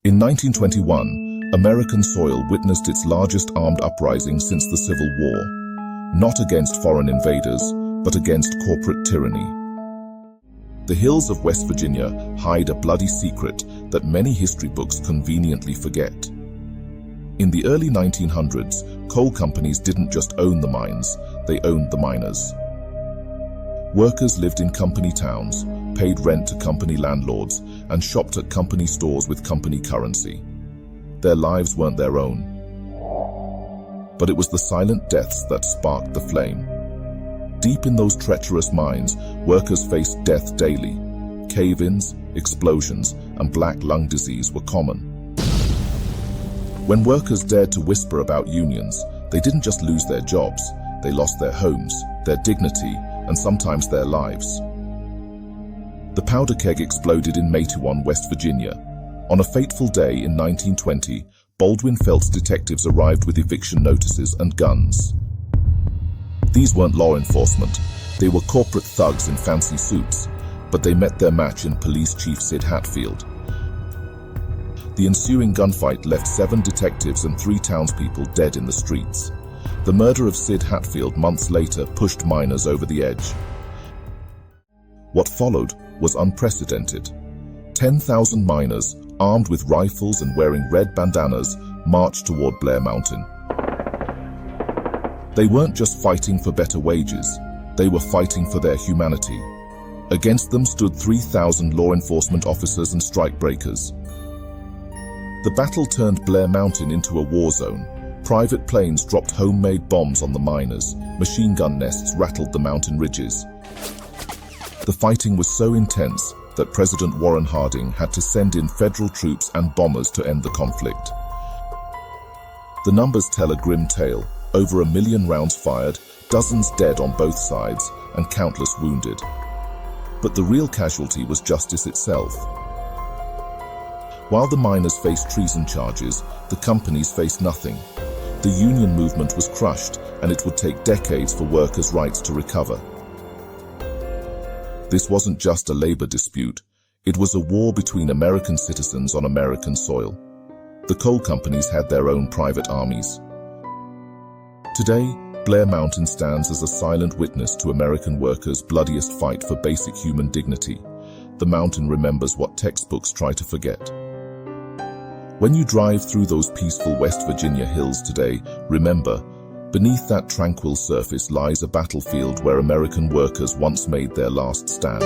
In 1921, American soil witnessed its largest armed uprising since the Civil War, not against foreign invaders, but against corporate tyranny. The hills of West Virginia hide a bloody secret that many history books conveniently forget. In the early 1900s, coal companies didn't just own the mines, they owned the miners. Workers lived in company towns, paid rent to company landlords, and shopped at company stores with company currency. Their lives weren't their own. But it was the silent deaths that sparked the flame. Deep in those treacherous mines, workers faced death daily. Cave-ins, explosions, and black lung disease were common. When workers dared to whisper about unions, they didn't just lose their jobs, they lost their homes, their dignity, and sometimes their lives. The powder keg exploded in Matewan, West Virginia. On a fateful day in 1920, Baldwin-Felts detectives arrived with eviction notices and guns. These weren't law enforcement, they were corporate thugs in fancy suits, but they met their match in Police Chief Sid Hatfield. The ensuing gunfight left 7 detectives and 3 townspeople dead in the streets. The murder of Sid Hatfield months later pushed miners over the edge. What followed was unprecedented. 10,000 miners, armed with rifles and wearing red bandanas, marched toward Blair Mountain. They weren't just fighting for better wages, they were fighting for their humanity. Against them stood 3,000 law enforcement officers and strikebreakers. The battle turned Blair Mountain into a war zone. Private planes dropped homemade bombs on the miners, machine gun nests rattled the mountain ridges. The fighting was so intense that President Warren Harding had to send in federal troops and bombers to end the conflict. The numbers tell a grim tale: over 1 million rounds fired, dozens dead on both sides, and countless wounded. But the real casualty was justice itself. While the miners faced treason charges, the companies faced nothing. The union movement was crushed, and it would take decades for workers' rights to recover. This wasn't just a labor dispute, it was a war between American citizens on American soil. The coal companies had their own private armies. Today, Blair Mountain stands as a silent witness to American workers' bloodiest fight for basic human dignity. The mountain remembers what textbooks try to forget. When you drive through those peaceful West Virginia hills today, remember, beneath that tranquil surface lies a battlefield where American workers once made their last stand.